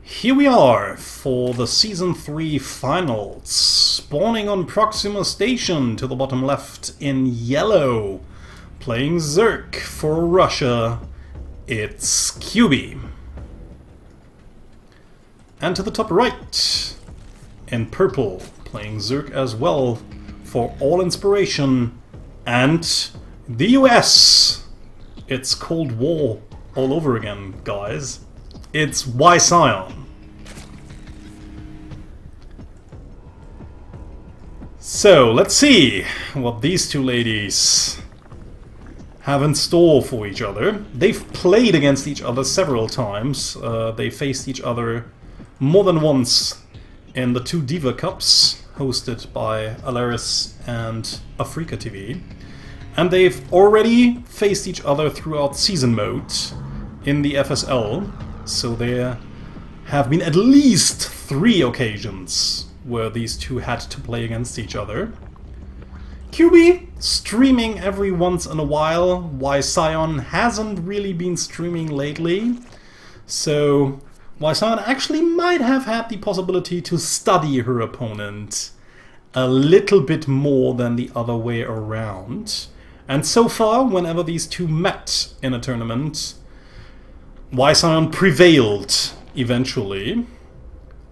Here we are for the Season 3 finals, spawning on Proxima Station to the bottom left in yellow. Playing Zerk for Russia, it's Kyuubi. And to the top right, in purple, playing Zerk as well for All Inspiration, and the US. It's Cold War all over again, guys. It's WyScion. So, let's see what these two ladies have in store for each other. They've played against each other several times. They faced each other more than once in the two Diva Cups hosted by Alaris and Africa TV. And they've already faced each other throughout season mode in the FSL. So there have been at least 3 occasions where these two had to play against each other. Kyuubi streaming every once in a while. WyScion hasn't really been streaming lately. So WyScion actually might have had the possibility to study her opponent a little bit more than the other way around. And so far, whenever these two met in a tournament, WyScion prevailed eventually.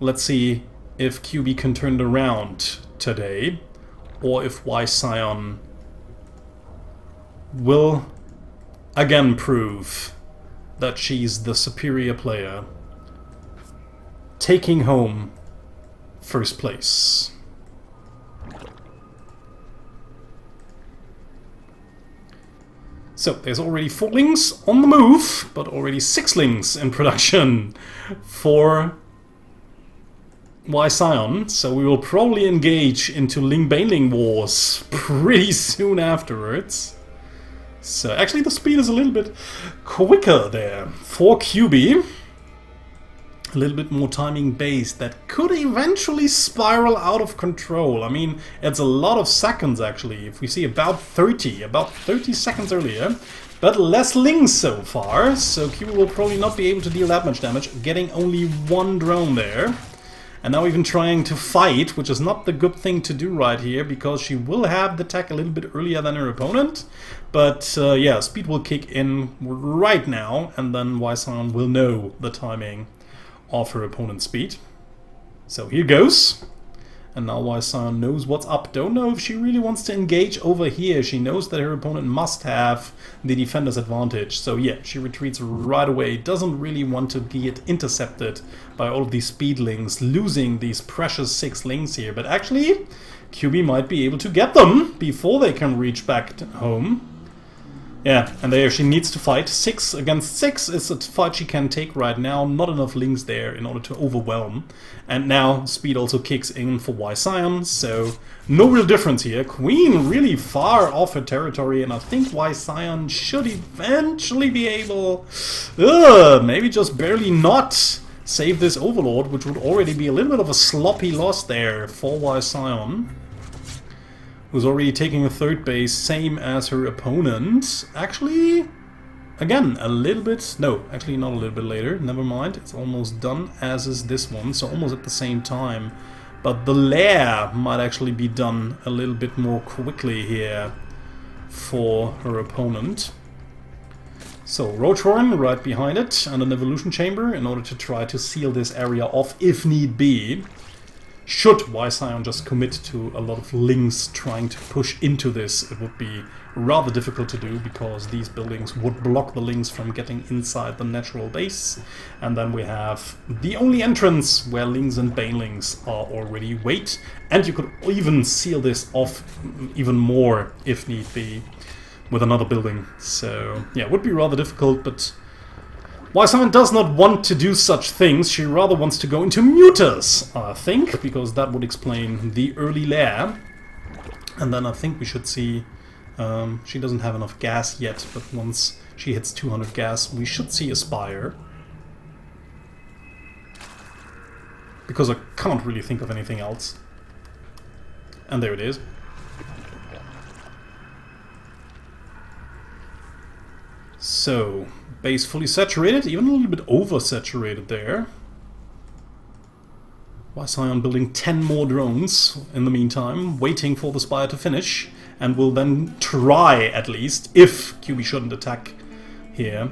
Let's see if Kyuubi can turn it around today, or if WyScion will again prove that she's the superior player, taking home first place. So, there's already 4 lings on the move, but already 6 lings in production for WyScion. So we will probably engage into Ling-Baneling wars pretty soon afterwards. So, actually the speed is a little bit quicker there for Kyuubi. A little bit more timing based. That could eventually spiral out of control. I mean, it's a lot of seconds actually. If we see about 30 seconds earlier, but less lings so far. So Kyuubi will probably not be able to deal that much damage, getting only 1 drone there. And now even trying to fight, which is not the good thing to do right here, because she will have the tech a little bit earlier than her opponent. But yeah, speed will kick in right now, and then WyScion will know the timing of her opponent's speed. So here goes. And now WyScion knows what's up. Don't know if she really wants to engage over here. She knows that her opponent must have the defender's advantage. So yeah, she retreats right away. Doesn't really want to get intercepted by all of these speedlings, losing these precious 6 lings here. But actually, Kyuubi might be able to get them before they can reach back home. Yeah, and there she needs to fight. 6 against 6 is a fight she can take right now. Not enough lings there in order to overwhelm. And now speed also kicks in for WyScion, so no real difference here. Queen really far off her territory, and I think WyScion should eventually be able, maybe just barely not, save this Overlord, which would already be a little bit of a sloppy loss there for WyScion, who's already taking a 3rd base, same as her opponent. Actually, again, a little bit... No, actually not a little bit later. Never mind. It's almost done, as is this one. So almost at the same time. But the lair might actually be done a little bit more quickly here for her opponent. So Roachhorn right behind it, and an Evolution Chamber in order to try to seal this area off if need be. Should WyScion just commit to a lot of lings trying to push into this, it would be rather difficult to do, because these buildings would block the lings from getting inside the natural base. And then we have the only entrance where lings and banelings are already wait, and you could even seal this off even more if need be with another building. So yeah, it would be rather difficult, but WyScion does not want to do such things. She rather wants to go into mutas, I think, because that would explain the early lair. And then I think we should see... she doesn't have enough gas yet, but once she hits 200 gas, we should see a Spire. Because I can't really think of anything else. And there it is. So, base fully saturated, even a little bit oversaturated there. WyScion building 10 more drones in the meantime, waiting for the Spire to finish, and will then try, at least, if Kyuubi shouldn't attack here.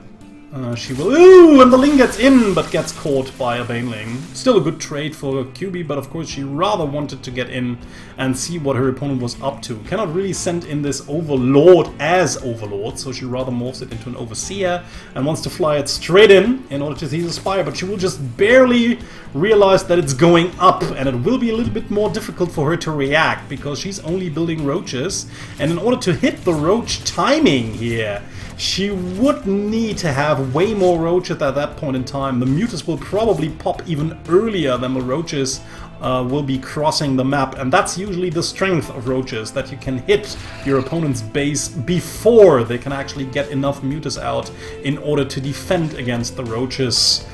She will... Ooh! And the Ling gets in, but gets caught by a Baneling. Still a good trade for Kyuubi, but of course she rather wanted to get in and see what her opponent was up to. Cannot really send in this Overlord as Overlord, so she rather morphs it into an Overseer and wants to fly it straight in order to seize the Spire, but she will just barely realize that it's going up, and it will be a little bit more difficult for her to react, because she's only building roaches, and in order to hit the roach timing here, she would need to have way more roaches at that point in time. The mutas will probably pop even earlier than the roaches will be crossing the map, and that's usually the strength of roaches, that you can hit your opponent's base before they can actually get enough mutas out in order to defend against the roaches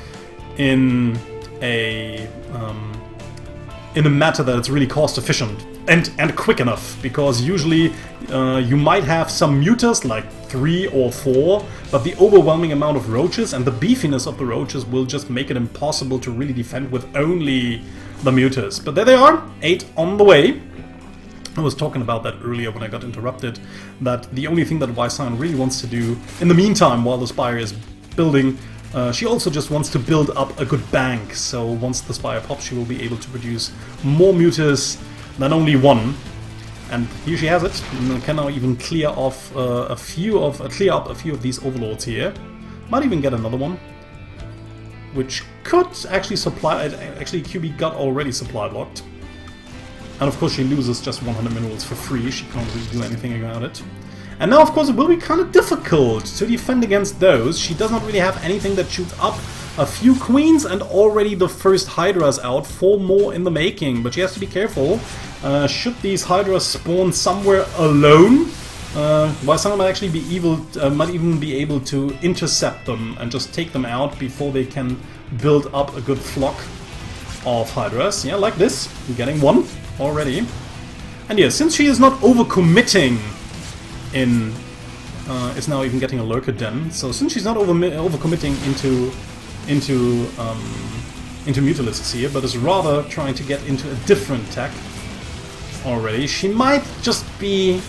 in a matter that it's really cost efficient and quick enough, because usually you might have some mutas, like 3 or 4, but the overwhelming amount of roaches and the beefiness of the roaches will just make it impossible to really defend with only the mutas. But there they are, 8 on the way. I was talking about that earlier when I got interrupted, that the only thing that WyScion really wants to do in the meantime while the Spire is building, she also just wants to build up a good bank, so once the Spire pops she will be able to produce more mutas than only one. And here she has it. And can now even clear off a few of these overlords here. Might even get another one, which could actually supply. Actually, Kyuubi got already supply blocked, and of course she loses just 100 minerals for free. She can't really do anything about it. And now, of course, it will be kind of difficult to defend against those. She does not really have anything that shoots up. A few queens and already the first hydras out, 4 more in the making, but she has to be careful. Should these hydras spawn somewhere alone, WyScion might actually might even be able to intercept them and just take them out before they can build up a good flock of hydras. Yeah, like this, getting 1 already. And yeah, since she is not overcommitting in, is now even getting a lurker den. So since she's not overcommitting into Mutalisks here, but is rather trying to get into a different tech already, she might just be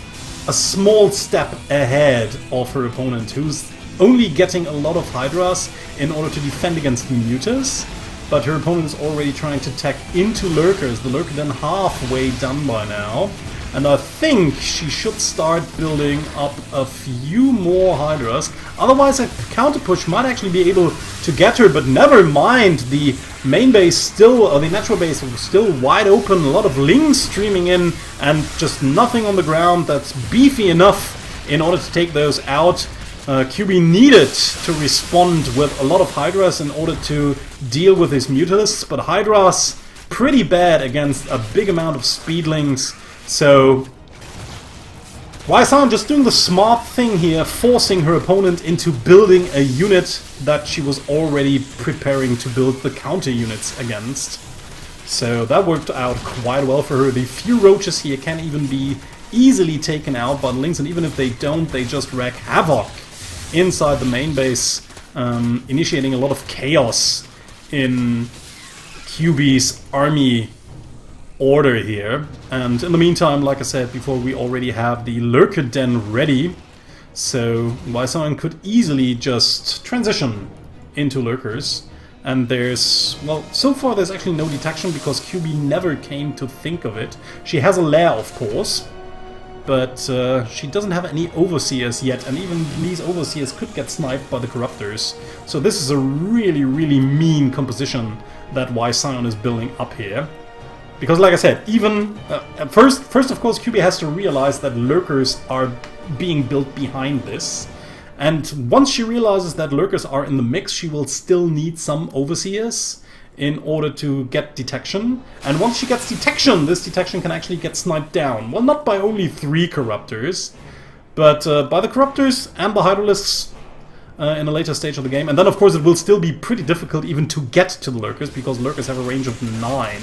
a small step ahead of her opponent, who's only getting a lot of hydras in order to defend against mutas, but her opponent is already trying to tech into lurkers. The lurker den halfway done by now, and I think she should start building up a few more hydras. Otherwise a counter push might actually be able to get her, but never mind, the main base still, or the natural base is still wide open, a lot of lings streaming in, and just nothing on the ground that's beefy enough in order to take those out. Kyuubi needed to respond with a lot of hydras in order to deal with his mutalisks, but hydras pretty bad against a big amount of speedlings. So WyScion just doing the smart thing here, forcing her opponent into building a unit that she was already preparing to build the counter units against. So that worked out quite well for her. The few roaches here can even be easily taken out by the lings, and even if they don't, they just wreak havoc inside the main base, initiating a lot of chaos in Kyuubi's army order here. And in the meantime, like I said before, we already have the lurker den ready, so WyScion could easily just transition into lurkers. And there's, well, so far there's actually no detection because Kyuubi never came to think of it. She has a lair, of course, but she doesn't have any overseers yet, and even these overseers could get sniped by the corruptors. So this is a really, really mean composition that WyScion is building up here. Because, like I said, even first of course, Kyuubi has to realize that lurkers are being built behind this. And once she realizes that lurkers are in the mix, she will still need some overseers in order to get detection. And once she gets detection, this detection can actually get sniped down. Well, not by only 3 corruptors, but by the corruptors and the hydralisks in a later stage of the game. And then, of course, it will still be pretty difficult even to get to the lurkers, because lurkers have a range of 9.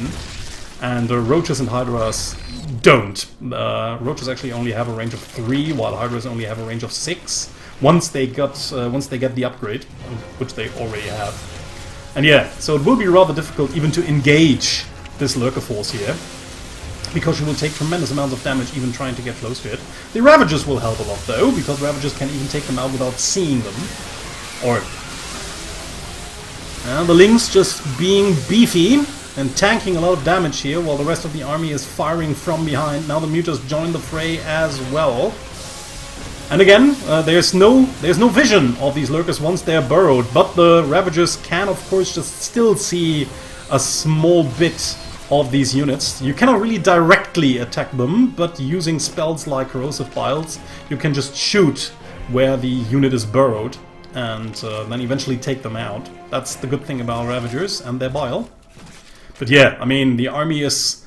And roaches and hydras don't. Roaches actually only have a range of 3, while hydras only have a range of 6. Once they get the upgrade, which they already have. And yeah, so it will be rather difficult even to engage this Lurker Force here, because she will take tremendous amounts of damage even trying to get close to it. The Ravagers will help a lot though, because Ravagers can even take them out without seeing them. Or... the Lynx just being beefy and tanking a lot of damage here, while the rest of the army is firing from behind. Now the Mutas join the fray as well. And again, there's no vision of these Lurkers once they're burrowed, but the Ravagers can of course just still see a small bit of these units. You cannot really directly attack them, but using spells like Corrosive Biles, you can just shoot where the unit is burrowed, and then eventually take them out. That's the good thing about Ravagers and their bile. But yeah, I mean, the army is,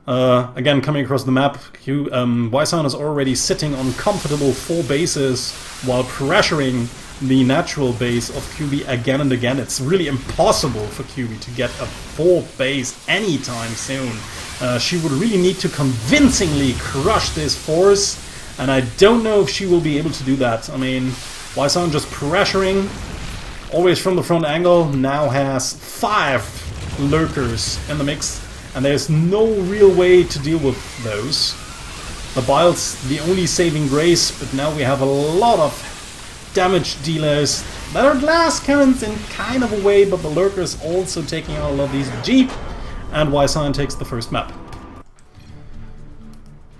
again, coming across the map. WyScion is already sitting on comfortable 4 bases while pressuring the natural base of Kyuubi again and again. It's really impossible for Kyuubi to get a 4th base anytime soon. She would really need to convincingly crush this force, and I don't know if she will be able to do that. I mean, WyScion just pressuring, always from the front angle, now has 5 Lurkers in the mix, and there's no real way to deal with those. The Bile's the only saving grace, but now we have a lot of damage dealers that are glass cannons in kind of a way, but the Lurkers also taking out a lot of these Jeep, and WyScion takes the first map.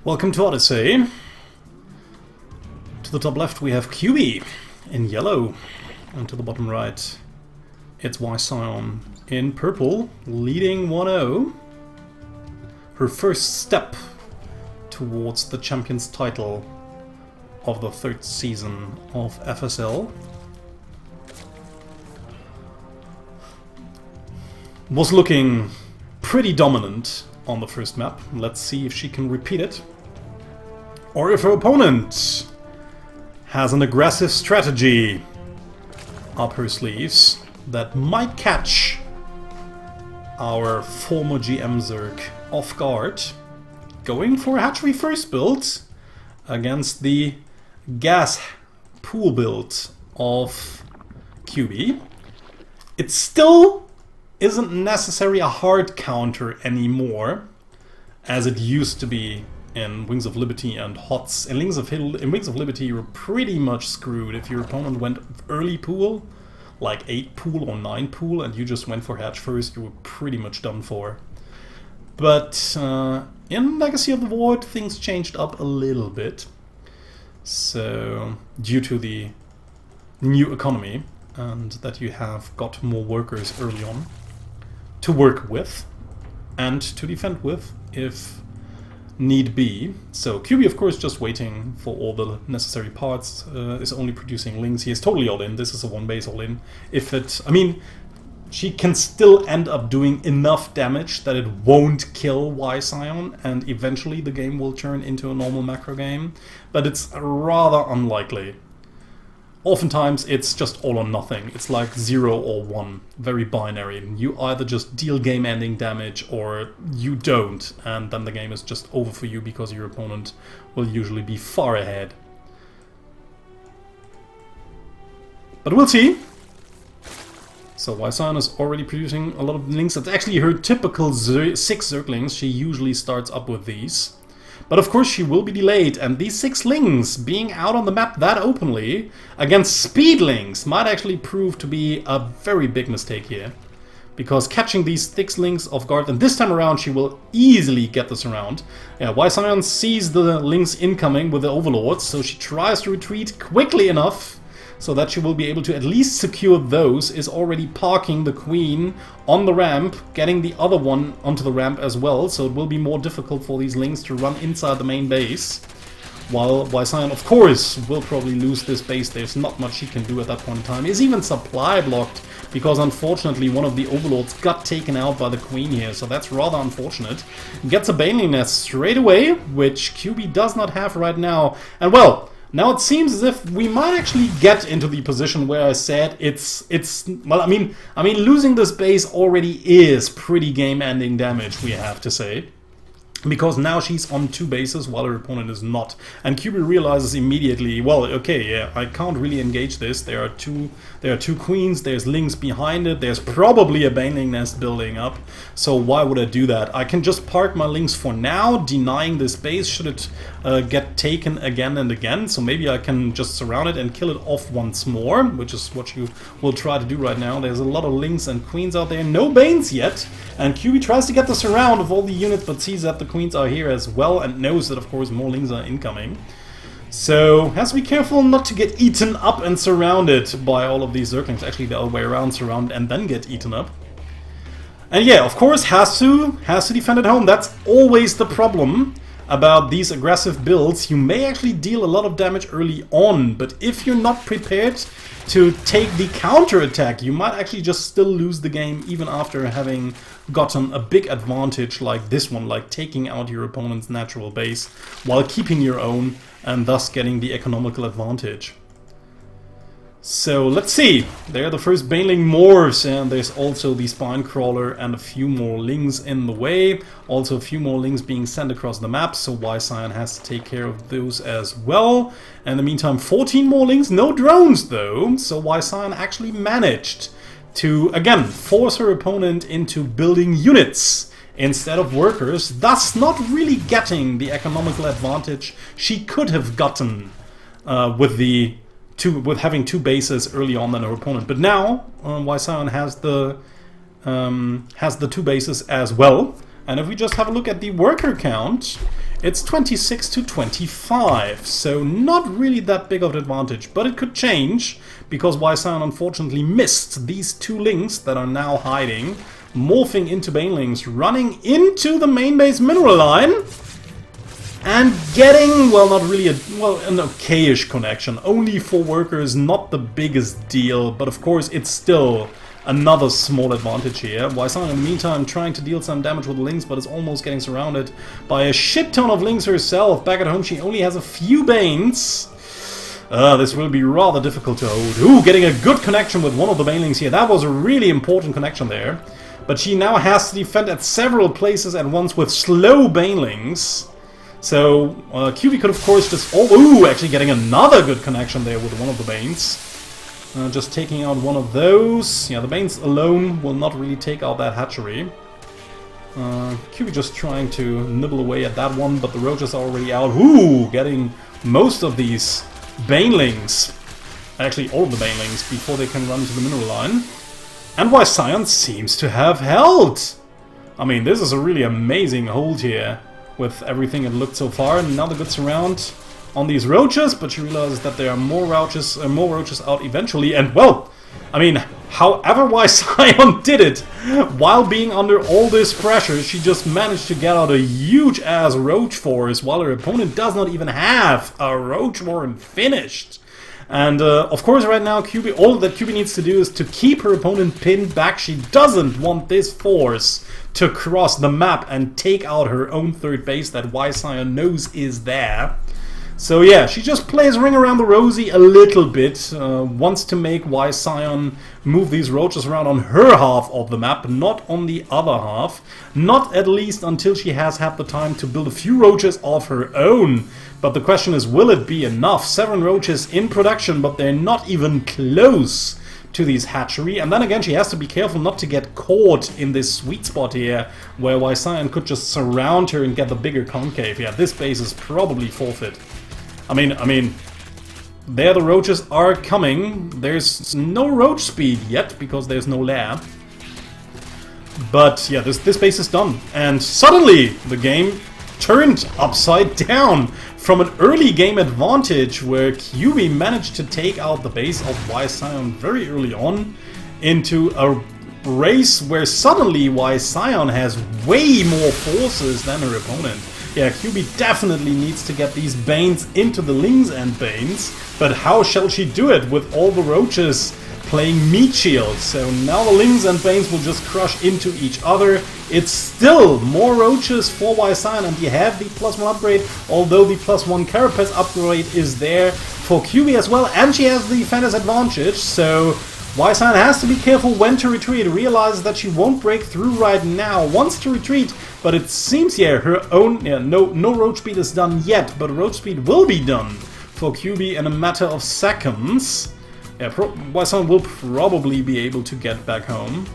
Welcome to Odyssey. To the top left we have Kyuubi in yellow, and to the bottom right it's WyScion in purple, leading 1-0. Her first step towards the Champions title of the 3rd season of FSL. Was looking pretty dominant on the first map. Let's see if she can repeat it, or if her opponent has an aggressive strategy up her sleeves that might catch our former GM Zerg off guard. Going for a hatchery first build against the gas pool build of Kyuubi. It still isn't necessarily a hard counter anymore, as it used to be in Wings of Liberty and HOTS. In Wings of Liberty you were pretty much screwed if your opponent went early pool, like 8 pool or 9 pool, and you just went for hatch first, you were pretty much done for. But in Legacy of the Void things changed up a little bit. So, due to the new economy, and that you have got more workers early on to work with and to defend with if need be. So Kyuubi, of course, just waiting for all the necessary parts, is only producing links. He is totally all in. This is a 1 base all in. If it, I mean, she can still end up doing enough damage that it won't kill WyScion, and eventually the game will turn into a normal macro game, but it's rather unlikely. Oftentimes it's just all or nothing. It's like 0 or 1, very binary. You either just deal game-ending damage or you don't, and then the game is just over for you because your opponent will usually be far ahead. But we'll see. So WyScion is already producing a lot of links. That's actually her typical 6 Zerglings. She usually starts up with these. But of course she will be delayed, and these 6 Lings being out on the map that openly against Speedlings might actually prove to be a very big mistake here. Because catching these 6 Lings off guard, and this time around she will easily get this around. Yeah, WyScion sees the Lings incoming with the Overlords, so she tries to retreat quickly enough so that she will be able to at least secure those, is already parking the Queen on the ramp, getting the other one onto the ramp as well, so it will be more difficult for these Lings to run inside the main base. While WyScion, of course, will probably lose this base. There's not much she can do at that point in time. Is even supply blocked, because unfortunately one of the Overlords got taken out by the Queen here, so that's rather unfortunate. Gets a Baneling Nest straight away, which Kyuubi does not have right now. And well, now it seems as if we might actually get into the position where I said it's well, I mean losing this base already is pretty game-ending damage, we have to say. because now she's on 2 bases while her opponent is not. And Kyuubi realizes immediately, well, okay, yeah, I can't really engage this. There are two queens, there's lings behind it, there's probably a baneling nest building up. So why would I do that? I can just park my lings for now, denying this base should it get taken again and again. So maybe I can just surround it and kill it off once more, which is what you will try to do right now. There's a lot of lings and queens out there, no banes yet. And Kyuubi tries to get the surround of all the units, but sees that the queens are here as well, and knows that, of course, more lings are incoming. So, has to be careful not to get eaten up and surrounded by all of these Zerglings. Actually, the other way around, surround and then get eaten up. And yeah, of course, has to defend at home. That's always the problem about these aggressive builds. You may actually deal a lot of damage early on, but if you're not prepared to take the counter-attack, you might actually just still lose the game even after having gotten a big advantage like this one, like taking out your opponent's natural base while keeping your own and thus getting the economical advantage. So let's see, there are the first baneling morphs, and there's also the spine crawler and a few more lings in the way. Also a few more lings being sent across the map, so WyScion has to take care of those as well. And in the meantime, 14 more lings, no drones though, so WyScion actually managed to, again, force her opponent into building units instead of workers, thus not really getting the economical advantage she could have gotten with having 2 bases early on than her opponent. But now WyScion has the 2 bases as well. And if we just have a look at the worker count, it's 26 to 25. So not really that big of an advantage, but it could change because WyScion unfortunately missed these 2 lings that are now hiding, morphing into banelings, running into the main base mineral line, and getting, well, not really an okayish connection. Only 4 workers, not the biggest deal, but of course it's still another small advantage here. WyScion in the meantime trying to deal some damage with the lings, but is almost getting surrounded by a shit ton of lings herself. Back at home she only has a few banes. This will be rather difficult to hold. Ooh, getting a good connection with one of the banelings here. That was a really important connection there. But she now has to defend at several places at once with slow banelings. So, Kyuubi could of course just... Oh, actually getting another good connection there with one of the Banes. Just taking out one of those. Yeah, the Banes alone will not really take out that hatchery. Kyuubi just trying to nibble away at that one, but the roaches are already out. Ooh, getting most of these Banelings. Actually, all of the Banelings before they can run to the mineral line. And WyScion seems to have held. I mean, this is a really amazing hold here with everything it looked so far. Another good surround on these roaches, but she realizes that there are more roaches out eventually. And well, I mean, however WyScion did it, while being under all this pressure, she just managed to get out a huge ass roach force while her opponent does not even have a roach warren finished. And of course right now Kyuubi, all that Kyuubi needs to do is to keep her opponent pinned back. She doesn't want this force to cross the map and take out her own third base that WyScion knows is there. So yeah, she just plays Ring Around the Rosie a little bit, wants to make WyScion move these roaches around on her half of the map, not on the other half. Not at least until she has had the time to build a few roaches of her own. But the question is, will it be enough? 7 roaches in production, but they're not even close to these hatchery. And then again, she has to be careful not to get caught in this sweet spot here, where WyScion could just surround her and get the bigger concave. Yeah, this base is probably forfeit. I mean, there the roaches are coming. There's no roach speed yet, because there's no lair. But yeah, this base is done. And suddenly, the game turned upside down. From an early game advantage, where Kyuubi managed to take out the base of WyScion very early on, into a race where suddenly WyScion has way more forces than her opponent. Yeah, Kyuubi definitely needs to get these Banes into the Lings and Banes, but how shall she do it with all the roaches playing meat shields? So now the Lings and Banes will just crush into each other. It's still more roaches for WyScion, and you have the +1 upgrade, although the +1 carapace upgrade is there for Kyuubi as well, and she has the defender's advantage, so WyScion has to be careful when to retreat, realizes that she won't break through right now, wants to retreat, but it seems, yeah, her own, no road speed is done yet, but road speed will be done for Kyuubi in a matter of seconds. Yeah, WyScion will probably be able to get back home.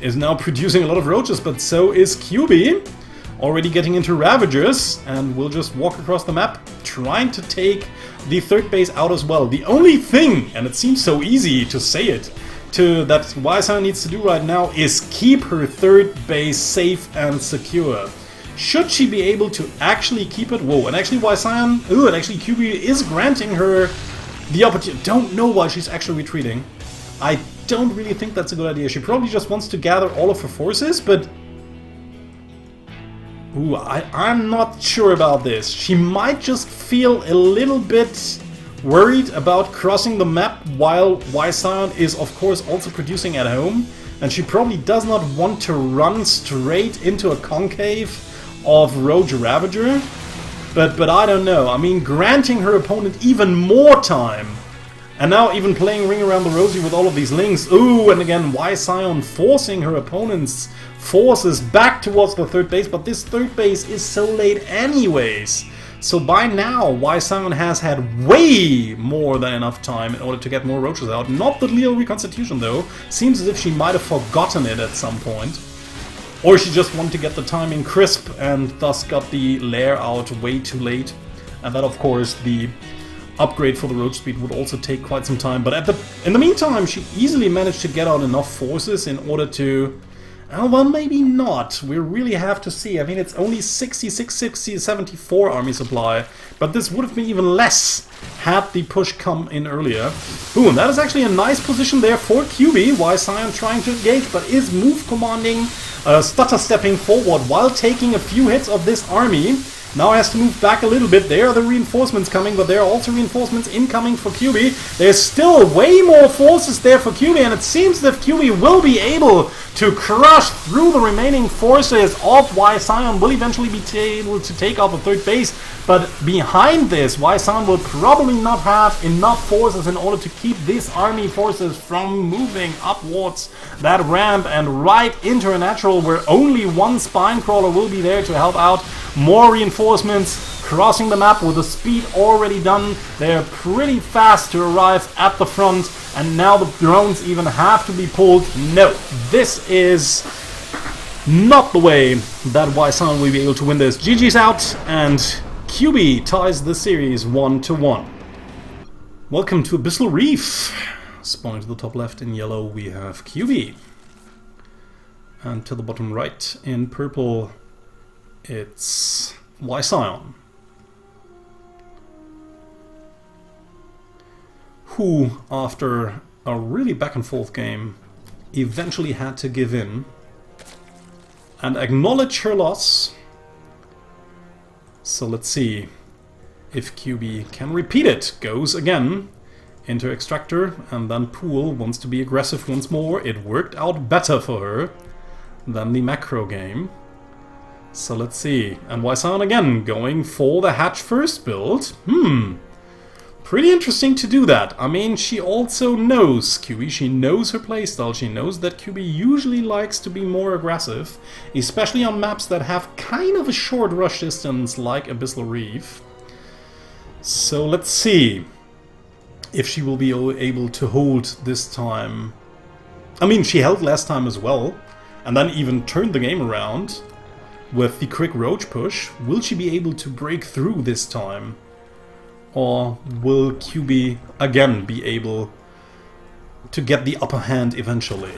Is now producing a lot of roaches, but so is Kyuubi. Already getting into Ravagers, and will just walk across the map, trying to take the third base out as well. The only thing, and it seems so easy to say it, that WyScion needs to do right now is keep her third base safe and secure. Should she be able to actually keep it? Whoa, and actually WyScion, and actually Kyuubi is granting her the opportunity. Don't know why she's actually retreating. I don't really think that's a good idea. She probably just wants to gather all of her forces, but I'm not sure about this. She might just feel a little bit worried about crossing the map while WyScion is of course also producing at home, and she probably does not want to run straight into a concave of Rogue Ravager. But I don't know. I mean, granting her opponent even more time, and now even playing Ring Around the Rosie with all of these links. Ooh, and again, WyScion forcing her opponent's forces back towards the third base, but this third base is so late anyways. So by now, WyScion has had way more than enough time in order to get more roaches out. Not the Leo Reconstitution though. Seems as if she might have forgotten it at some point. Or she just wanted to get the timing crisp and thus got the lair out way too late. And that, of course, the upgrade for the road speed would also take quite some time. But in the meantime, she easily managed to get out enough forces in order to... well, maybe not. We really have to see. I mean, it's only 74 army supply. But this would have been even less had the push come in earlier. Ooh, and that is actually a nice position there for Kyuubi. WyScion trying to engage, but is move commanding, stutter stepping forward while taking a few hits of this army. Now has to move back a little bit. There are the reinforcements coming, but there are also reinforcements incoming for Kyuubi. There's still way more forces there for Kyuubi, and it seems that Kyuubi will be able to crush through the remaining forces of WyScion, will eventually be able to take out the third base. But behind this, WyScion will probably not have enough forces in order to keep these army forces from moving upwards that ramp and right into a natural where only one spine crawler will be there to help out. More reinforcements crossing the map with the speed already done. They're pretty fast to arrive at the front, and now the drones even have to be pulled. No, this is not the way that WyScion will be able to win this. GG's out, and Kyuubi ties the series 1-1. Welcome to Abyssal Reef. Spawning to the top left in yellow we have Kyuubi. And to the bottom right in purple it's WyScion, who, after a really back and forth game, eventually had to give in and acknowledge her loss. So let's see if Kyuubi can repeat it. Goes again into Extractor, and then Pool wants to be aggressive once more. It worked out better for her than the macro game. So let's see. And WyScion again going for the hatch first build. Pretty interesting to do that. I mean, she also knows Kyuubi, she knows her playstyle, she knows that Kyuubi usually likes to be more aggressive, especially on maps that have kind of a short rush distance like Abyssal Reef. So let's see if she will be able to hold this time. I mean, she held last time as well, and then even turned the game around with the quick roach push. Will she be able to break through this time? Or will Kyuubi again be able to get the upper hand eventually?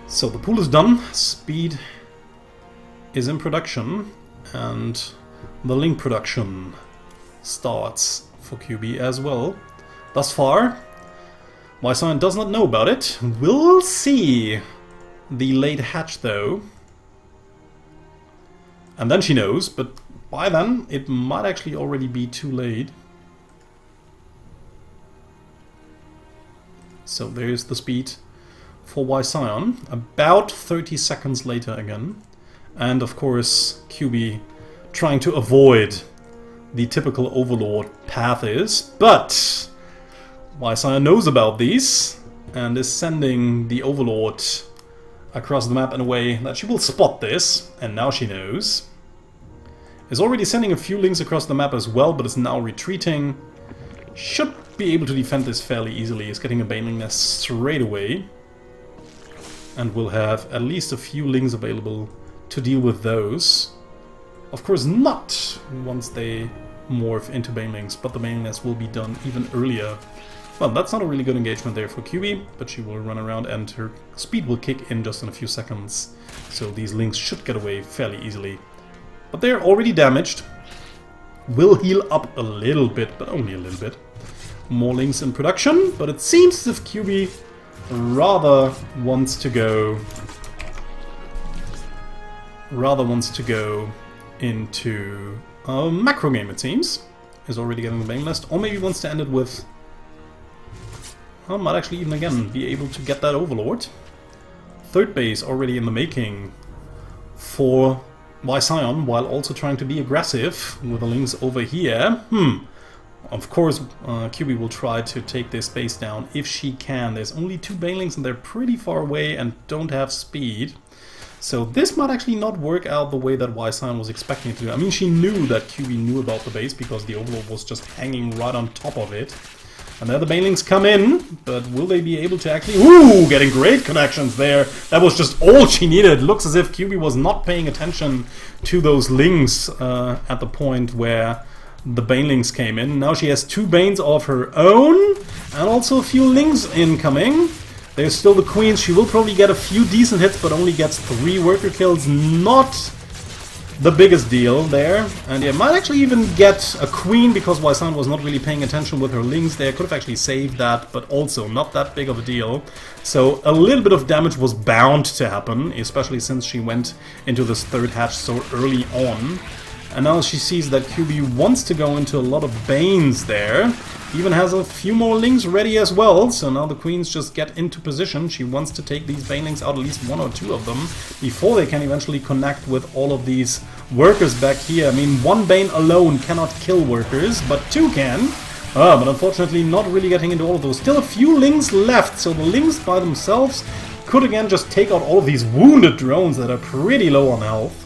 So the pool is done, speed is in production, and the link production starts for Kyuubi as well. Thus far, WyScion does not know about it. We'll see the late hatch though. And then she knows, but by then it might actually already be too late. So there's the speed for WyScion. About 30 seconds later again. And of course, Kyuubi trying to avoid the typical Overlord path is. But WyScion knows about these and is sending the Overlord across the map in a way that she will spot this. And now she knows. Is already sending a few links across the map as well, but is now retreating. Should be able to defend this fairly easily. Is getting a Baneling Nest straight away. And will have at least a few links available to deal with those. Of course not once they morph into Banelings, but the Baneling Nest will be done even earlier. Well, that's not a really good engagement there for Kyuubi, but she will run around and her speed will kick in just in a few seconds. So these links should get away fairly easily. But they're already damaged. Will heal up a little bit, but only a little bit. More links in production, but it seems as if Kyuubi rather wants to go into a macro game, it seems. Is already getting the Bane Nest, or maybe wants to end it with... Well, might actually even again be able to get that Overlord. Third base already in the making for WyScion, while also trying to be aggressive with the links over here. Of course, Kyuubi will try to take this base down if she can. There's only 2 Banelings and they're pretty far away and don't have speed. So this might actually not work out the way that WyScion was expecting it to. I mean, she knew that Kyuubi knew about the base because the Overlord was just hanging right on top of it. And there the Banelings come in, but will they be able to actually... Ooh, getting great connections there. That was just all she needed. Looks as if Kyuubi was not paying attention to those links at the point where the Banelings came in. Now she has 2 Banes of her own, and also a few links incoming. There's still the Queens. She will probably get a few decent hits, but only gets 3 worker kills. Not the biggest deal there. And yeah, might actually even get a Queen because WyScion was not really paying attention with her links there. Could have actually saved that, but also not that big of a deal. So a little bit of damage was bound to happen, especially since she went into this third hatch so early on. And now she sees that Kyuubi wants to go into a lot of Banes there. Even has a few more links ready as well, so now the Queens just get into position. She wants to take these Banelings out, at least 1 or 2 of them, before they can eventually connect with all of these workers back here. I mean, 1 Bane alone cannot kill workers, but 2 can. But unfortunately not really getting into all of those. Still a few links left, so the links by themselves could again just take out all of these wounded drones that are pretty low on health.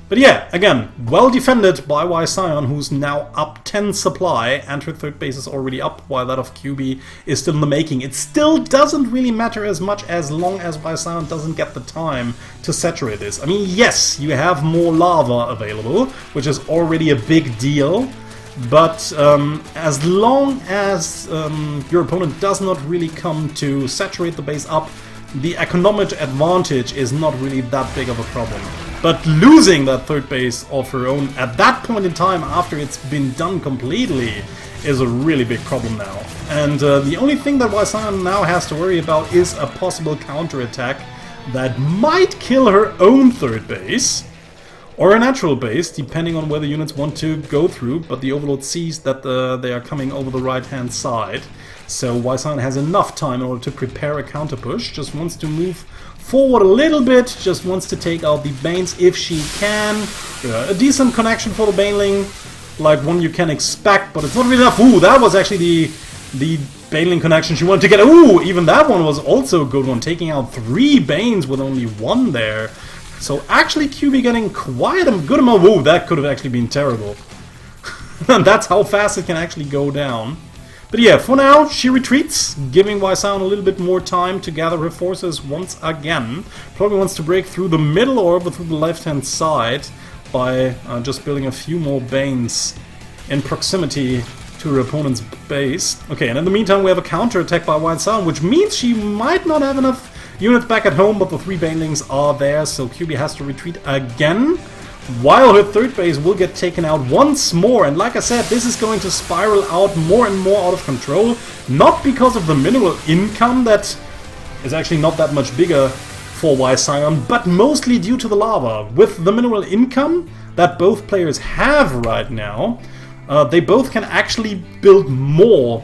But yeah, again, well defended by WyScion, who's now up 10 supply, and her third base is already up, while that of Kyuubi is still in the making. It still doesn't really matter as much as long as WyScion doesn't get the time to saturate this. I mean, yes, you have more lava available, which is already a big deal, but as long as your opponent does not really come to saturate the base up, the economic advantage is not really that big of a problem. But losing that third base of her own at that point in time after it's been done completely is a really big problem now. And the only thing that WyScion now has to worry about is a possible counterattack that might kill her own third base, or a natural base, depending on where the units want to go through, but the Overlord sees that they are coming over the right-hand side. So WyScion has enough time in order to prepare a counter push, just wants to move forward a little bit, just wants to take out the Banes if she can. A decent connection for the Baneling, like one you can expect, but it's not really enough. Ooh, that was actually the Baneling connection she wanted to get. Ooh, even that one was also a good one, taking out 3 Banes with only 1 there. So actually Kyuubi getting quite a good amount. Ooh, that could have actually been terrible. And that's how fast it can actually go down. But yeah, for now, she retreats, giving WyScion a little bit more time to gather her forces once again. Probably wants to break through the middle or through the left-hand side by just building a few more Banes in proximity to her opponent's base. Okay, and in the meantime, we have a counter-attack by WyScion, which means she might not have enough units back at home, but the 3 Banelings are there, so Kyuubi has to retreat again. While her third base will get taken out once more, and like I said, this is going to spiral out more and more out of control, not because of the mineral income that is actually not that much bigger for WyScion, but mostly due to the lava. With the mineral income that both players have right now, they both can actually build more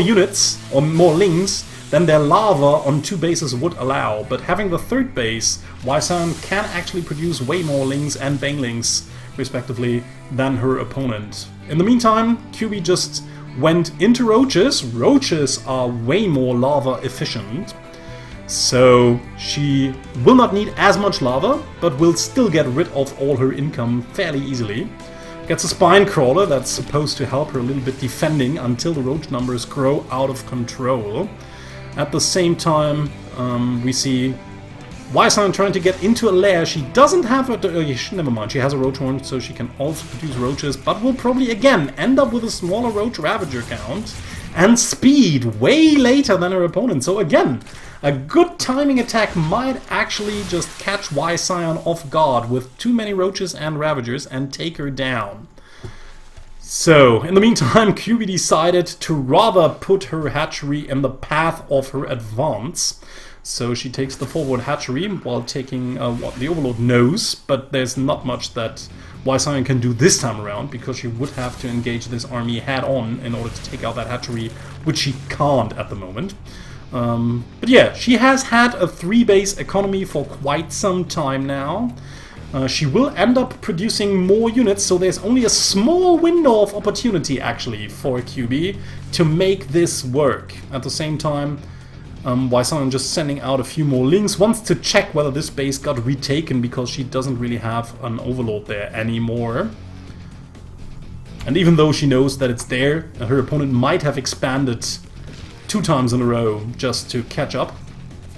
units or more links than their lava on 2 bases would allow. But having the 3rd base, WyScion can actually produce way more Lings and Banelings, respectively, than her opponent. In the meantime, Kyuubi just went into Roaches. Roaches are way more lava efficient, so she will not need as much lava, but will still get rid of all her income fairly easily. Gets a Spine Crawler that's supposed to help her a little bit defending until the Roach numbers grow out of control. At the same time, we see WyScion trying to get into a lair. She doesn't have a... never mind, she has a Roach Horn, so she can also produce Roaches, but will probably again end up with a smaller Roach Ravager count and speed way later than her opponent. So again, a good timing attack might actually just catch WyScion off guard with too many Roaches and Ravagers and take her down. So, in the meantime, Kyuubi decided to rather put her hatchery in the path of her advance. So she takes the forward hatchery while taking what the Overlord knows, but there's not much that WyScion can do this time around, because she would have to engage this army head-on in order to take out that hatchery, which she can't at the moment. But yeah, she has had a 3-base economy for quite some time now. She will end up producing more units, so there's only a small window of opportunity actually for Kyuubi to make this work. At the same time, WyScion just sending out a few more links, wants to check whether this base got retaken, because she doesn't really have an Overlord there anymore. And even though she knows that it's there, her opponent might have expanded 2 times in a row just to catch up.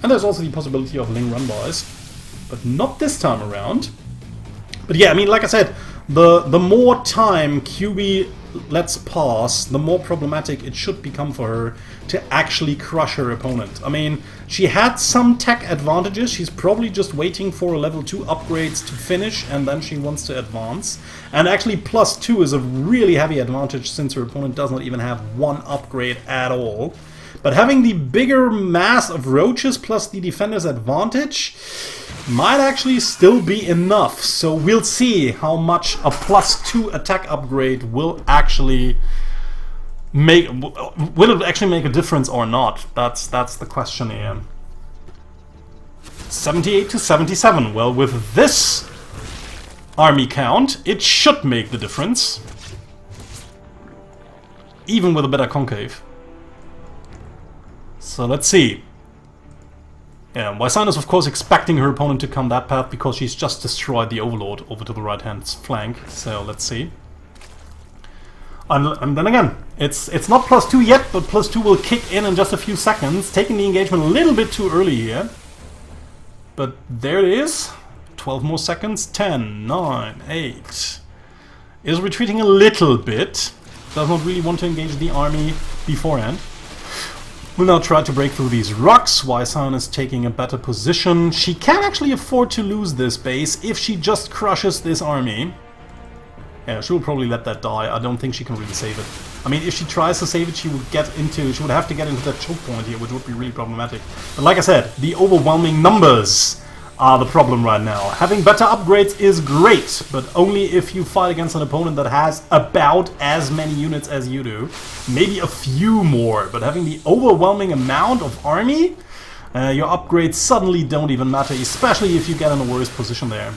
And there's also the possibility of Ling run-bys, but not this time around. But yeah, I mean, like I said, the more time Kyuubi lets pass, the more problematic it should become for her to actually crush her opponent. I mean, she had some tech advantages. She's probably just waiting for a level 2 upgrades to finish, and then she wants to advance. And actually +2 is a really heavy advantage, since her opponent does not even have 1 upgrade at all. But having the bigger mass of Roaches plus the defender's advantage might actually still be enough. So we'll see how much a +2 attack upgrade will actually make. Will it actually make a difference or not? That's the question here. 78 to 77. Well, with this army count, it should make the difference, even with a better concave. So let's see. Yeah, WyScion is of course expecting her opponent to come that path, because she's just destroyed the Overlord over to the right-hand flank. So let's see. And then again, it's not +2 yet, but +2 will kick in just a few seconds, taking the engagement a little bit too early here. But there it is. 12 more seconds. 10, 9, 8. Is retreating a little bit. Does not really want to engage the army beforehand. Will now try to break through these rocks. WyScion is taking a better position. She can actually afford to lose this base if she just crushes this army. Yeah, she will probably let that die. I don't think she can really save it. I mean, if she tries to save it, she would have to get into that choke point here, which would be really problematic. But like I said, the overwhelming numbers are the problem right now. Having better upgrades is great, but only if you fight against an opponent that has about as many units as you do. Maybe a few more, but having the overwhelming amount of army, your upgrades suddenly don't even matter, especially if you get in a worse position there.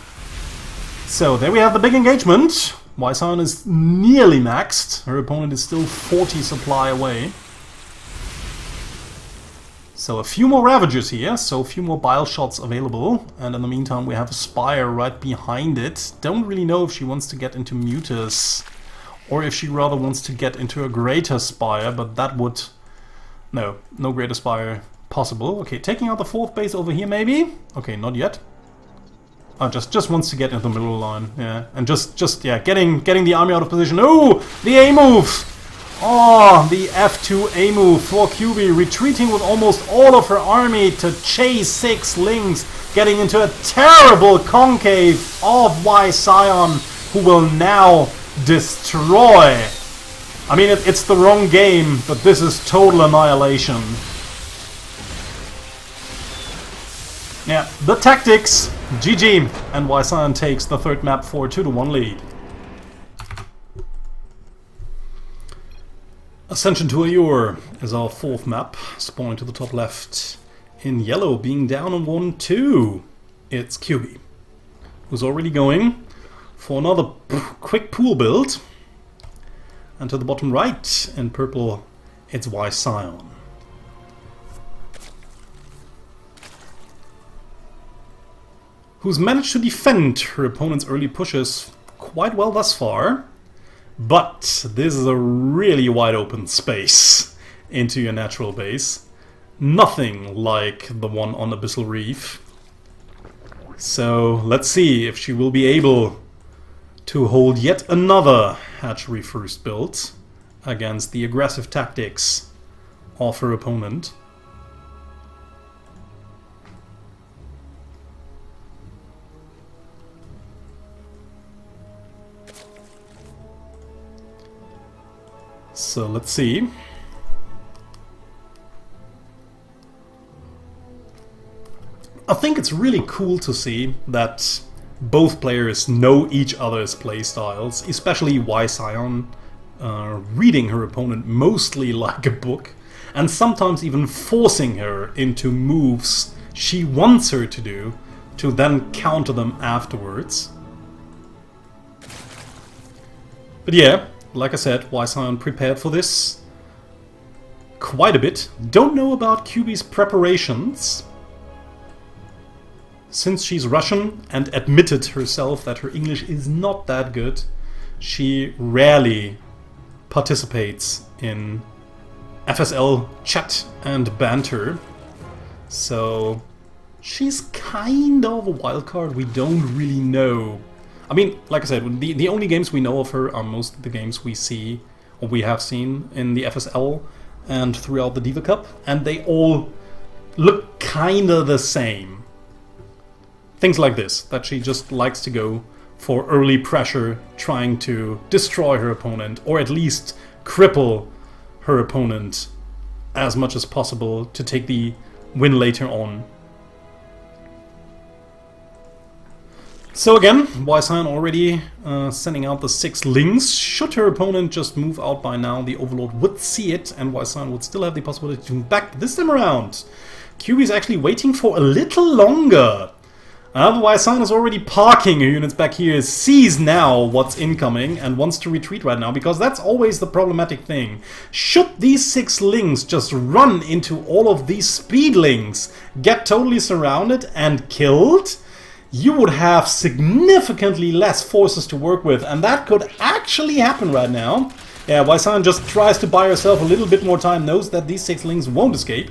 So there we have the big engagement. WyScion is nearly maxed. Her opponent is still 40 supply away. So a few more Ravagers here, so a few more Bile Shots available. And in the meantime we have a Spire right behind it. Don't really know if she wants to get into Mutus, or if she rather wants to get into a Greater Spire, but that would... No Greater Spire possible. Okay, taking out the 4th base over here maybe? Okay, not yet. Oh, just wants to get into the middle line, yeah. And just yeah, getting the army out of position. Oh, the A move! Oh, the F2 A move for Kyuubi, retreating with almost all of her army to chase 6 Lings, getting into a terrible concave of WyScion, who will now destroy. I mean, it's the wrong game, but this is total annihilation. Yeah, the tactics, GG, and WyScion takes the 3rd map for a 2-1 lead. Ascension to Ayur is our fourth map, spawning to the top left. In yellow, being down on 1-2, it's Kyuubi, who's already going for another quick pool build. And to the bottom right, in purple, it's WyScion. Who's managed to defend her opponent's early pushes quite well thus far. But this is a really wide open space into your natural base. Nothing like the one on Abyssal Reef. So let's see if she will be able to hold yet another hatchery first build against the aggressive tactics of her opponent. So let's see. I think it's really cool to see that both players know each other's playstyles, especially WyScion reading her opponent mostly like a book, and sometimes even forcing her into moves she wants her to do, to then counter them afterwards. But yeah, like I said, WyScion prepared for this quite a bit. Don't know about Kyuubi's preparations, since she's Russian and admitted herself that her English is not that good. She rarely participates in FSL chat and banter, so she's kind of a wildcard. We don't really know. I mean, like I said, the only games we know of her are most of the games we see, or we have seen in the FSL and throughout the Diva Cup, and they all look kinda the same. Things like this, that she just likes to go for early pressure, trying to destroy her opponent, or at least cripple her opponent as much as possible to take the win later on. So again, WyScion already sending out the 6 links. Should her opponent just move out by now, the Overlord would see it, and WyScion would still have the possibility to move back this time around. Kyuubi is actually waiting for a little longer. WyScion is already parking her units back here, sees now what's incoming, and wants to retreat right now, because that's always the problematic thing. Should these 6 links just run into all of these speed links, get totally surrounded and killed, you would have significantly less forces to work with, and that could actually happen right now. Yeah, WyScion just tries to buy herself a little bit more time, knows that these 6 links won't escape.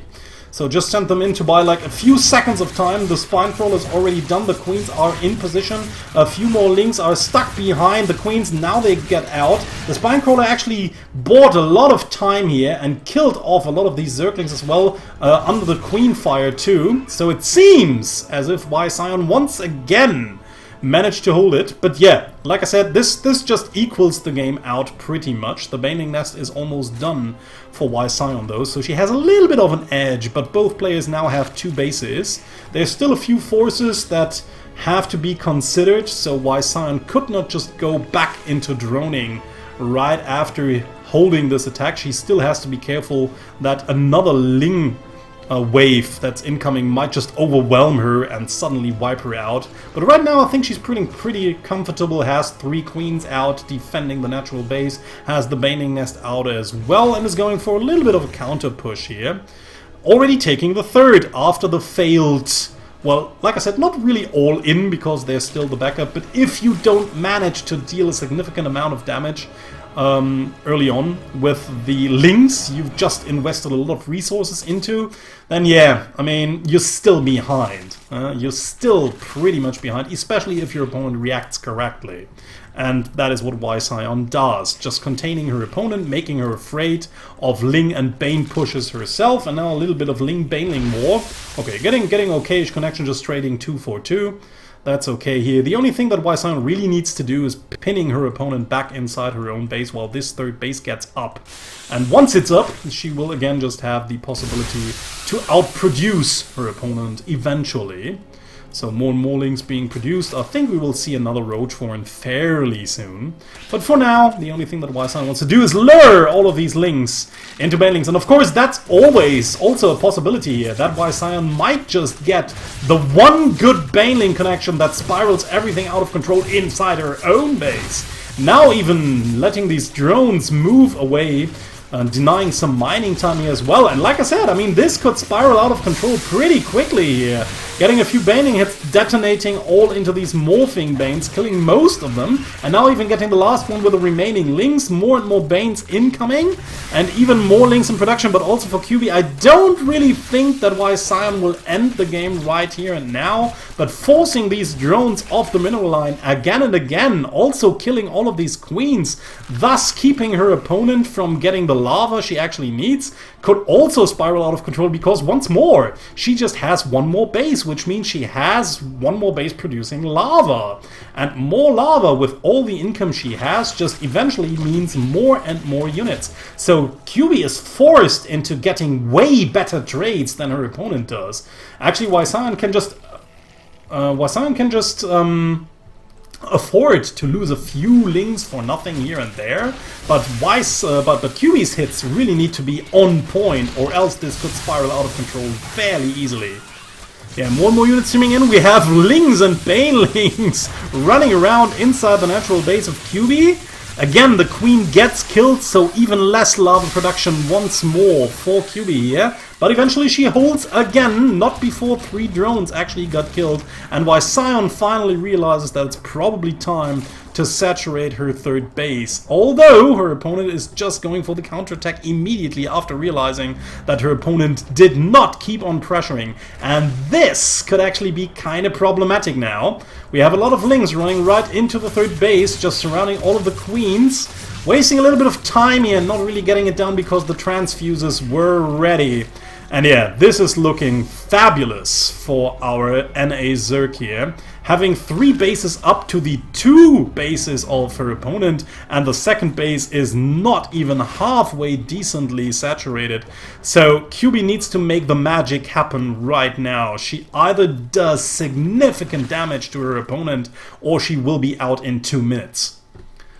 So just send them in to buy like a few seconds of time. The spine crawler's already done, the queens are in position. A few more links are stuck behind the queens, now they get out. The spine crawler actually bought a lot of time here and killed off a lot of these zerglings as well, under the queen fire too. So it seems as if WyScion once again managed to hold it. But yeah, like I said, this just equals the game out pretty much. The Baning Nest is almost done for WyScion though, so she has a little bit of an edge, but both players now have 2 bases. There's still a few forces that have to be considered, so WyScion could not just go back into droning right after holding this attack. She still has to be careful that another Ling wave that's incoming might just overwhelm her and suddenly wipe her out. But right now I think she's pretty comfortable, has 3 queens out defending the natural base, has the Baning Nest out as well, and is going for a little bit of a counter push here. Already taking the 3rd after the failed, well, like I said, not really all in because there's still the backup, but if you don't manage to deal a significant amount of damage early on with the links you've just invested a lot of resources into, then yeah, I mean, you're still behind. You're still pretty much behind, especially if your opponent reacts correctly. And that is what WyScion does, just containing her opponent, making her afraid of Ling and Bane pushes herself, and now a little bit of Ling Baneling war. Okay, getting okayish connection, just trading 2 for 2. That's okay here. The only thing that WyScion really needs to do is pinning her opponent back inside her own base while this 3rd base gets up. And once it's up, she will again just have the possibility to outproduce her opponent eventually. So more and more links being produced. I think we will see another Roachhorn fairly soon. But for now, the only thing that WyScion wants to do is lure all of these links into banelings. And of course, that's always also a possibility here, that WyScion might just get the one good baneling connection that spirals everything out of control inside her own base. Now even letting these drones move away, denying some mining time here as well. And like I said, I mean, this could spiral out of control pretty quickly here. Getting a few baning hits, detonating all into these morphing banes, killing most of them. And now even getting the last one with the remaining links. More and more banes incoming. And even more links in production, but also for Kyuubi. I don't really think that WyScion will end the game right here and now. But forcing these drones off the mineral line again and again. Also killing all of these queens. Thus keeping her opponent from getting the lava she actually needs. Could also spiral out of control because once more, she just has one more base, which means she has one more base producing lava. And more lava with all the income she has just eventually means more and more units. So Kyuubi is forced into getting way better trades than her opponent does. Actually, WyScion can just afford to lose a few links for nothing here and there, but Kyuubi's hits really need to be on point, or else this could spiral out of control fairly easily. Yeah, more and more units streaming in. We have lings and banelings running around inside the natural base of Kyuubi. Again, the queen gets killed, so even less lava production once more for Kyuubi here. But eventually she holds again, not before 3 drones actually got killed. And WyScion finally realizes that it's probably time to saturate her third base. Although her opponent is just going for the counterattack immediately after realizing that her opponent did not keep on pressuring. And this could actually be kind of problematic now. We have a lot of lings running right into the third base, just surrounding all of the queens. Wasting a little bit of time here, not really getting it down because the transfuses were ready. And yeah, this is looking fabulous for our NA Zerk here. Having 3 bases up to the 2 bases of her opponent, and the second base is not even halfway decently saturated. So Kyuubi needs to make the magic happen right now. She either does significant damage to her opponent, or she will be out in 2 minutes.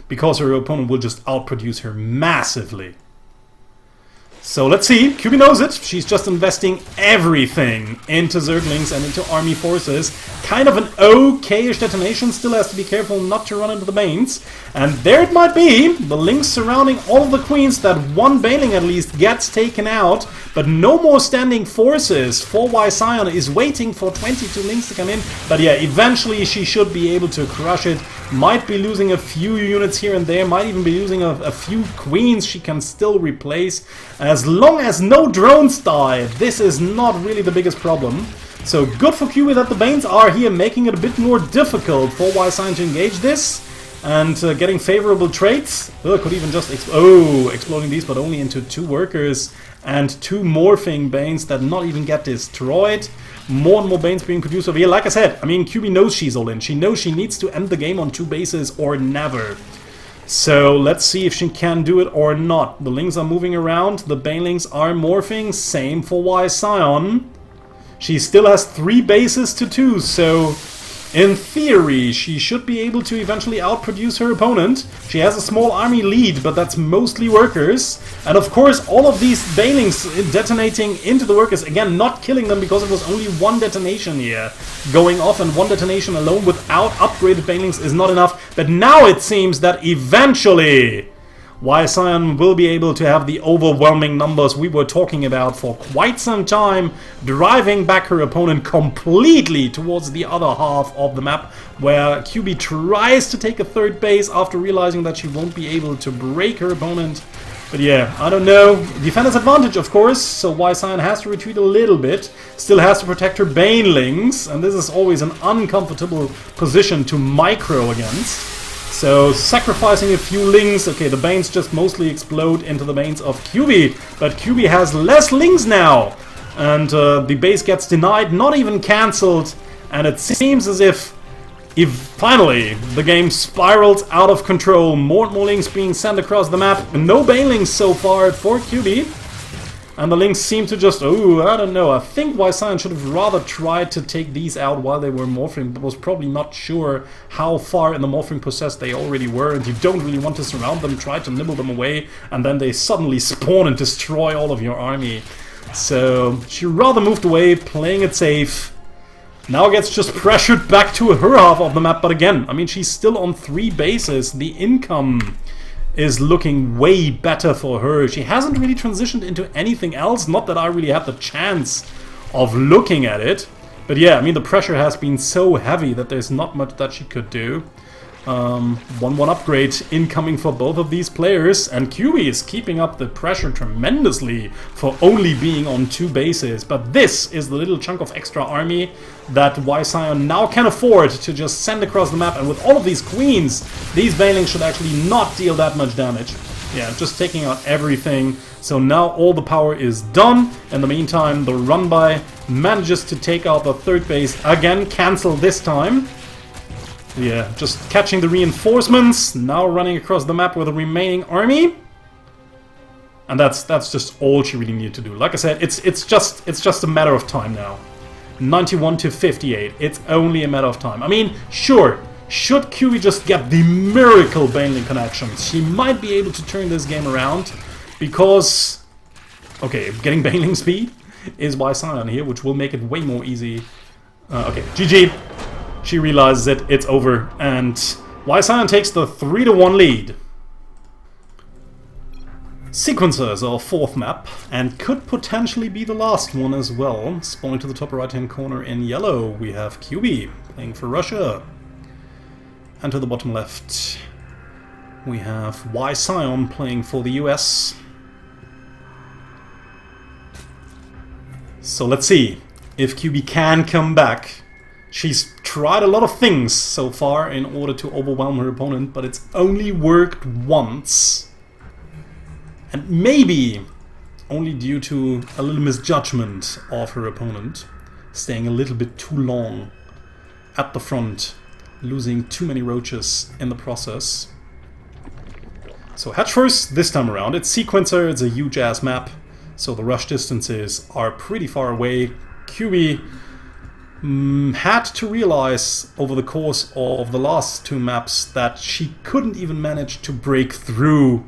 Because her opponent will just outproduce her massively. So let's see, Kyuubi knows it. She's just investing everything into Zerglings and into army forces. Kind of an okay-ish detonation, still has to be careful not to run into the banes. And there it might be, the links surrounding all of the queens, that one baneling at least gets taken out. But no more standing forces for WyScion, is waiting for 22 links to come in. But yeah, eventually she should be able to crush it. Might be losing a few units here and there, might even be losing a few queens she can still replace. As long as no drones die, this is not really the biggest problem. So good for Kyuubi that the Banes are here, making it a bit more difficult for WyScion to engage this. And getting favorable traits. Could even just exploding these, but only into 2 workers and 2 morphing Banes that not even get destroyed. More and more Banes being produced over here. Like I said, I mean, Kyuubi knows she's all in. She knows she needs to end the game on 2 bases or never. So let's see if she can do it or not. The lings are moving around. The banelings are morphing. Same for WyScion. She still has 3 bases to 2, so in theory she should be able to eventually outproduce her opponent. She has a small army lead, but that's mostly workers. And of course all of these banelings detonating into the workers, again not killing them because it was only 1 detonation here going off, and 1 detonation alone without upgraded banelings is not enough. But now it seems that eventually WyScion will be able to have the overwhelming numbers we were talking about for quite some time, driving back her opponent completely towards the other half of the map, where Kyuubi tries to take a 3rd base after realizing that she won't be able to break her opponent. But yeah, I don't know. Defender's advantage, of course, so WyScion has to retreat a little bit. Still has to protect her banelings, and this is always an uncomfortable position to micro against. So, sacrificing a few lings. Okay, the Banes just mostly explode into the Banes of Kyuubi, but Kyuubi has less lings now. And the base gets denied, not even cancelled. And it seems as if finally the game spirals out of control. More and more lings being sent across the map. No banelings so far for Kyuubi. And the Lynx seem to just, oh, I don't know. I think WyScion should have rather tried to take these out while they were morphing, but was probably not sure how far in the morphing process they already were, and you don't really want to surround them, try to nibble them away, and then they suddenly spawn and destroy all of your army. So she rather moved away, playing it safe. Now gets just pressured back to her half of the map, but again, I mean, she's still on 3 bases. The income is looking way better for her. She hasn't really transitioned into anything else, not that I really had the chance of looking at it. But yeah, I mean, the pressure has been so heavy that there's not much that she could do. 1-1 upgrade incoming for both of these players, and Kyuubi is keeping up the pressure tremendously for only being on 2 bases. But this is the little chunk of extra army that WyScion now can afford to just send across the map, and with all of these queens, these Banelings should actually not deal that much damage. Yeah, just taking out everything. So now all the power is done. In the meantime, the run-by manages to take out the 3rd base again, cancel this time. Yeah, just catching the reinforcements, now running across the map with the remaining army. And that's just all she really needed to do. Like I said, it's just a matter of time now. 91 to 58. It's only a matter of time. I mean, sure, should Kyuubi just get the miracle Baneling connections, she might be able to turn this game around, because okay, getting Baneling speed is WyScion here, which will make it way more easy. Okay, GG. She realizes it, it's over, and WyScion takes the 3-1 lead. Sequencers, our 4th map, and could potentially be the last one as well. Spawning to the top right-hand corner in yellow, we have Kyuubi playing for Russia. And to the bottom left, we have WyScion playing for the US. So let's see if Kyuubi can come back. She's tried a lot of things so far in order to overwhelm her opponent, but it's only worked once. And maybe only due to a little misjudgment of her opponent, staying a little bit too long at the front, losing too many roaches in the process. So hatch first this time around. It's Sequencer, it's a huge ass map, so the rush distances are pretty far away. Kyuubi had to realize over the course of the last 2 maps that she couldn't even manage to break through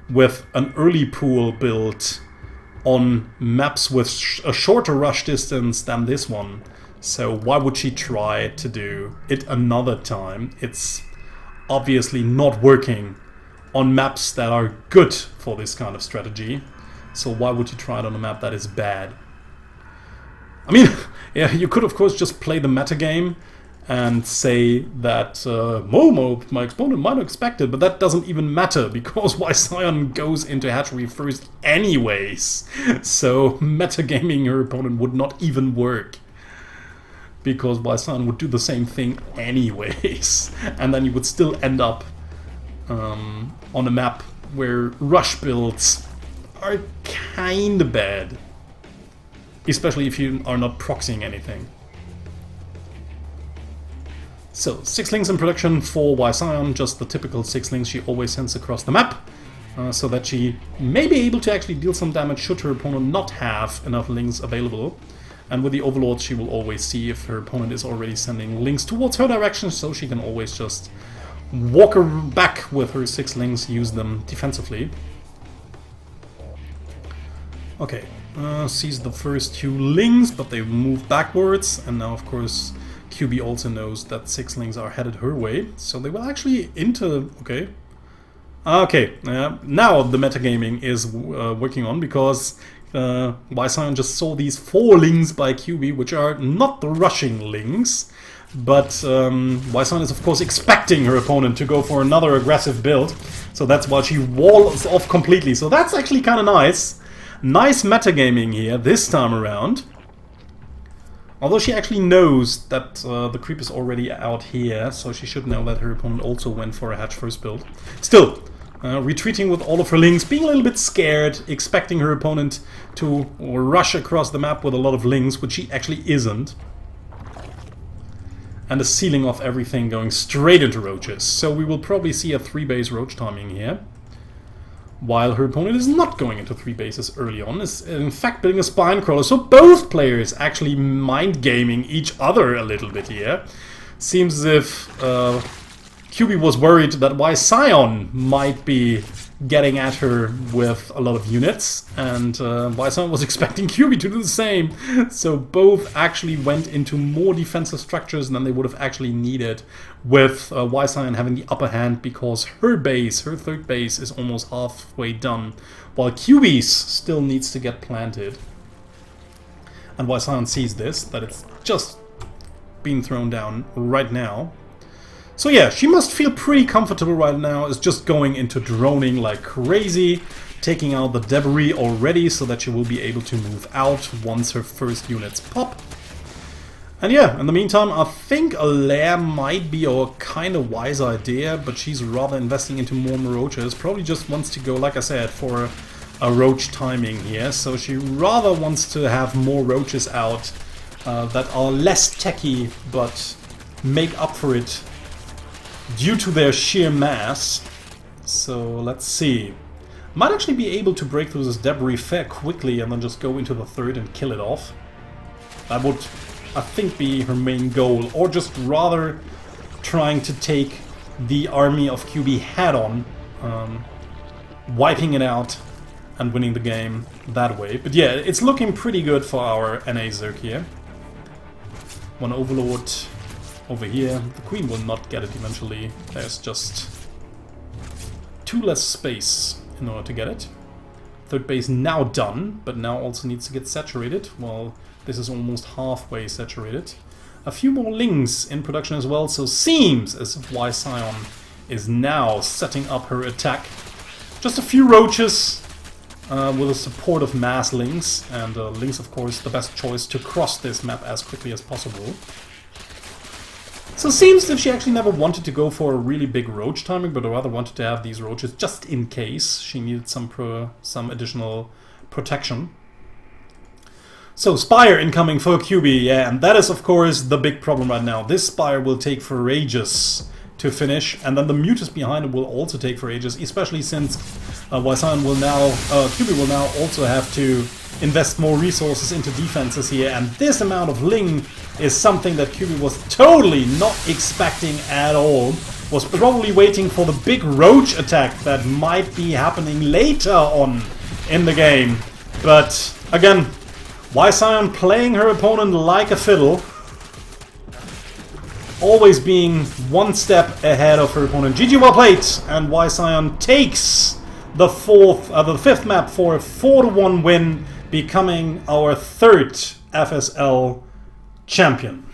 with an early pool build on maps with a shorter rush distance than this one. So why would she try to do it another time? It's obviously not working on maps that are good for this kind of strategy. So why would you try it on a map that is bad? I mean, yeah, you could of course just play the metagame and say that Momo, my exponent, might have expected, but that doesn't even matter because WyScion goes into hatchery first anyways. So metagaming your opponent would not even work, because WyScion would do the same thing anyways, and then you would still end up on a map where rush builds are kinda bad. Especially if you are not proxying anything. So, 6 links in production for WyScion, just the typical 6 links she always sends across the map, so that she may be able to actually deal some damage should her opponent not have enough links available. And with the Overlord she will always see if her opponent is already sending links towards her direction, so she can always just walk her back with her 6 links, use them defensively. Okay. Sees the first 2 links, but they move backwards, and now of course Kyuubi also knows that 6 links are headed her way, so they will actually okay. Now the metagaming is working on, because WyScion just saw these 4 links by Kyuubi, which are not the rushing links, but WyScion is of course expecting her opponent to go for another aggressive build, so that's why she walls off completely. So that's actually kind of nice. Nice metagaming here this time around. Although she actually knows that the creep is already out here, so she should know that her opponent also went for a hatch first build. Still, retreating with all of her links, being a little bit scared, expecting her opponent to rush across the map with a lot of links, which she actually isn't. And the sealing off everything, going straight into roaches. So we will probably see a 3-base roach timing here. while her opponent is not going into 3 bases early on, is in fact building a spine crawler. So both players actually mind gaming each other a little bit here. Seems as if Kyuubi was worried that WyScion might be getting at her with a lot of units, and WyScion was expecting Kyuubi to do the same. So both actually went into more defensive structures than they would have actually needed, with WyScion having the upper hand because her base, her third base, is almost halfway done, while Kyuubi's still needs to get planted. And WyScion sees this, that it's just being thrown down right now. So yeah, she must feel pretty comfortable right now, is just going into droning like crazy, taking out the debris already so that she will be able to move out once her first units pop. And yeah, in the meantime, I think a lair might be a kind of wise idea, but she's rather investing into more roaches. Probably just wants to go, like I said, for a roach timing here. So she rather wants to have more roaches out that are less techy, but make up for it due to their sheer mass. So let's see. Might actually be able to break through this debris fair quickly and then just go into the third and kill it off. That would, I think, be her main goal. Or just rather trying to take the army of Kyuubi head on, wiping it out and winning the game that way. But yeah, it's looking pretty good for our NA Zerg here. One Overlord over here. The Queen will not get it eventually. There's just 2 less space in order to get it. Third base now done, but now also needs to get saturated. Well, this is almost halfway saturated. A few more Lings in production as well, so seems as if WyScion is now setting up her attack. Just a few roaches with the support of mass Lings, and Lings, of course, the best choice to cross this map as quickly as possible. So it seems as if she actually never wanted to go for a really big roach timing, but rather wanted to have these roaches just in case she needed some additional protection. So Spire incoming for Kyuubi, yeah, and that is of course the big problem right now. This Spire will take for ages to finish, and then the Mutas behind it will also take for ages, especially since WyScion will now, Kyuubi will now also have to invest more resources into defenses here, and this amount of Ling is something that Kyuubi was totally not expecting at all. Was probably waiting for the big roach attack that might be happening later on in the game. But again, WyScion playing her opponent like a fiddle, always being one step ahead of her opponent. GG well played, and WyScion takes the fifth map for a 4-1 win, becoming our 3rd FSL champion.